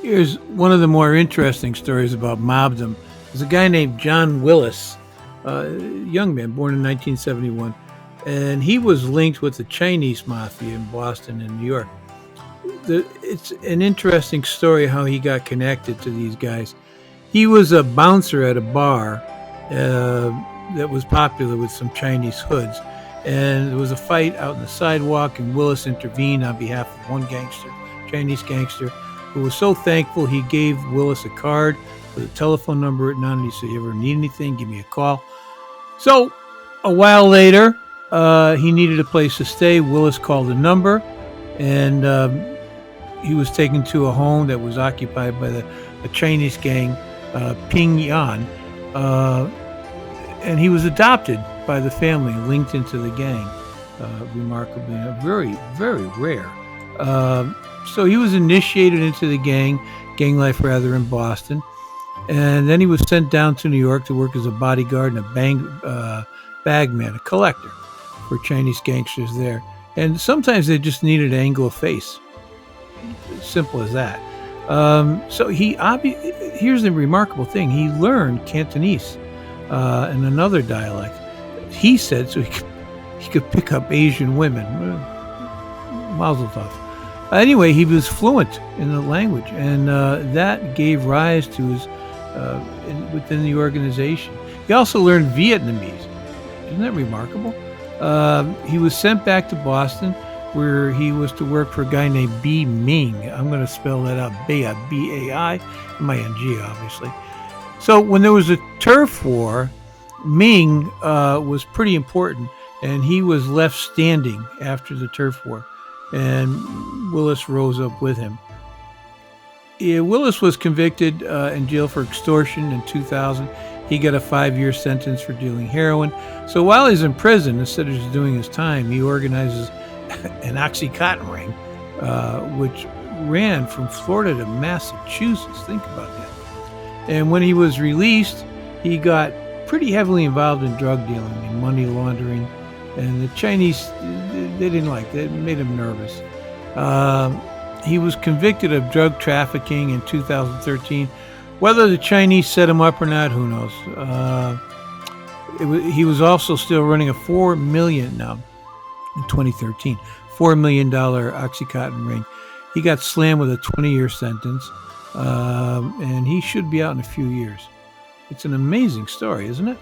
Here's one of the more interesting stories about mobdom. There's a guy named John Willis, a young man born in 1971, and he was linked with the Chinese mafia in Boston and New York. It's an interesting story how he got connected to these guys. He was a bouncer at a bar that was popular with some Chinese hoods, and there was a fight out on the sidewalk, and Willis intervened on behalf of one gangster, Chinese gangster, who was so thankful he gave Willis a card with a telephone number written on it. He said, "You ever need anything, give me a call." So a while later, he needed a place to stay. Willis called the number, and he was taken to a home that was occupied by a Chinese gang, Ping Yan, and he was adopted by the family, linked into the gang. Remarkably, very, very rare. So he was initiated into the gang life rather, in Boston, and then he was sent down to New York to work as a bodyguard and a bagman, a collector for Chinese gangsters there. And sometimes they just needed an angle of face. Simple as that. So here's the remarkable thing. He learned Cantonese and another dialect. He said so he could pick up Asian women. Mazel tov. Anyway, he was fluent in the language, and that gave rise to his within the organization. He also learned Vietnamese. Isn't that remarkable? He was sent back to Boston, where he was to work for a guy named B. Ming. I'm going to spell that out, B-I-M-I-N-G, obviously. So when there was a turf war, Ming was pretty important, and he was left standing after the turf war, and Willis rose up with him. Willis was convicted in jail for extortion in 2000. He got a 5-year sentence for dealing heroin. So while he's in prison, instead of just doing his time, he organizes an Oxycontin ring, which ran from Florida to Massachusetts. Think about that. And when he was released, he got pretty heavily involved in drug dealing and money laundering. And the Chinese, they didn't like that. It made him nervous. He was convicted of drug trafficking in 2013. Whether the Chinese set him up or not, who knows? He was also still running a $4 million now in 2013, $4 million Oxycontin ring. He got slammed with a 20-year sentence, and he should be out in a few years. It's an amazing story, isn't it?